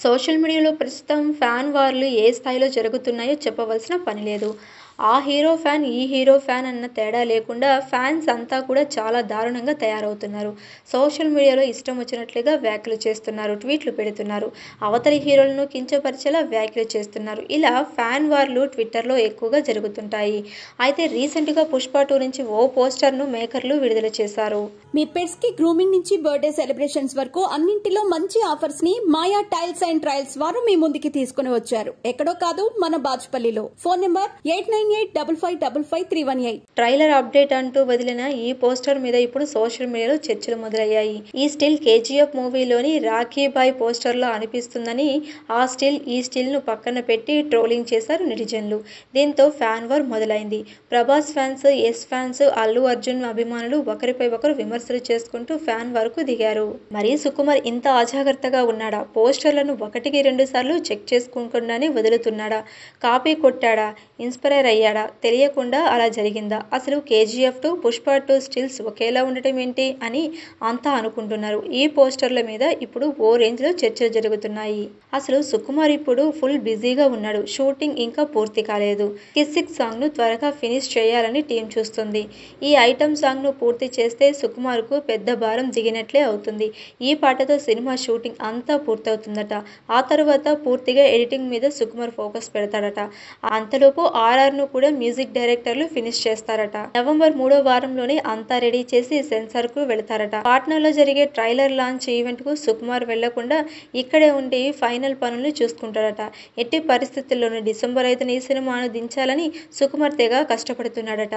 Social మీడియాలో ప్రస్తుతం fan వార్లు ఏ స్థాయిలో జరుగుతున్నాయో చెప్పవలసిన పని లేదు. ఆ హీరో ఫ్యాన్, ఈ హీరో ఫ్యాన్ అన్న తేడా లేకుండా ఫ్యాన్స్ అంతా కూడా చాలా దారుణంగా తయారవుతున్నారు. సోషల్ మీడియాలో ఇష్టం వచ్చినట్లుగా వ్యాఖ్యలు చేస్తున్నారు, ట్వీట్లు పెడుతున్నారు. అవతలి హీరోలను కించపరిచేలా వ్యాఖ్యలు చేస్తున్నారు. ఇలా ఫ్యాన్ వార్లు ట్విట్టర్‌లో ఎక్కువగా జరుగుతుంటాయి. అయితే రీసెంట్‌గా 'పుష్ప 2' నుంచి ఓ పోస్టర్‌ను మేకర్లు విడుదల చేశారు. మీ పెట్స్ కి గ్రూమింగ్ నుంచి బర్త్డే సెలబ్రేషన్స్ వరకు అన్నింటిలో మంచి ఆఫర్స్ ని మాయా టైల్స్ అండ్ ట్రయల్స్ వారు మీ ముందుకి తీసుకుని వచ్చారు. ఎక్కడో కాదు, మన బాచుపల్లిలో. Phone number 8985555318. ట్రైలర్ అప్డేట్ అంటూ వదిలిన ఈ పోస్టర్ మీద ఇప్పుడు సోషల్ మీడియాలో చర్చలు మొదలయ్యాయి. ఈ స్టిల్ కేజీఎఫ్ మూవీలోని రాఖీ భాయ్ పోస్టర్‌లో అనిపిస్తుందని ఆ స్టిల్, ఈ స్టిల్‌ను పక్కన పెట్టి ట్రోలింగ్ చేశారు నెటిజన్లు. దీంతో ఫ్యాన్ వార్ మొదలైంది. ప్రభాస్ ఫ్యాన్స్, యశ్ ఫ్యాన్స్, అల్లు అర్జున్ అభిమానులు ఒకరిపై ఒకరు విమర్శలు చేసుకుంటూ ఫ్యాన్ వార్కు దిగారు. మరి సుకుమార్ ఇంత అజాగ్రత్తగా ఉన్నాడా? పోస్టర్లను ఒకటికి 2 సార్లు చెక్ చేసుకోకుండానే వదులుతున్నాడా? కాపీ కొట్టాడా? ఇన్స్పైర్ అయ్యాడా? తెలియకుండా అలా జరిగిందా? అసలు కేజీఎఫ్ 2, పుష్ప 2 స్టిల్స్ ఒకేలా ఉండటం ఏంటి అని అంతా అనుకుంటున్నారు. ఈ పోస్టర్ల మీద ఇప్పుడు ఓ రేంజ్‌లో చర్చలు జరుగుతున్నాయి. అసలు సుకుమార్ ఇప్పుడు ఫుల్ బిజీగా ఉన్నాడు. షూటింగ్ ఇంకా పూర్తి కాలేదు. కిసిక్ సాంగ్‌ను త్వరగా ఫినిష్ చేయాలని టీం చూస్తుంది. ఈ ఐటెమ్ సాంగ్‌ను పూర్తి చేస్తే సుకుమార్‌కు పెద్ద భారం దిగినట్లే అవుతుంది. ఈ పాటతో సినిమా షూటింగ్ అంతా పూర్తవుతుందట. ఆ తరువాత పూర్తిగా ఎడిటింగ్ మీద సుకుమార్ ఫోకస్ పెడతాడట. అంతలోపు ఆర్ఆర్‌ను కూడా మ్యూజిక్ డైరెక్టర్లు ఫినిష్ చేస్తారట. నవంబర్ 3వ వారంలోనే అంతా రెడీ చేసి సెన్సార్‌కు వెళతారట. పాట్నాలో జరిగే ట్రైలర్ లాంచ్ ఈవెంట్‌కు సుకుమార్ వెళ్లకుండా ఇక్కడే ఉండి ఫైనల్ పనులు చూసుకుంటాడట. ఎట్టి పరిస్థితుల్లోనూ డిసెంబర్ 5న ఈ సినిమాను దించాలని సుకుమార్ తెగ కష్టపడుతున్నాడట.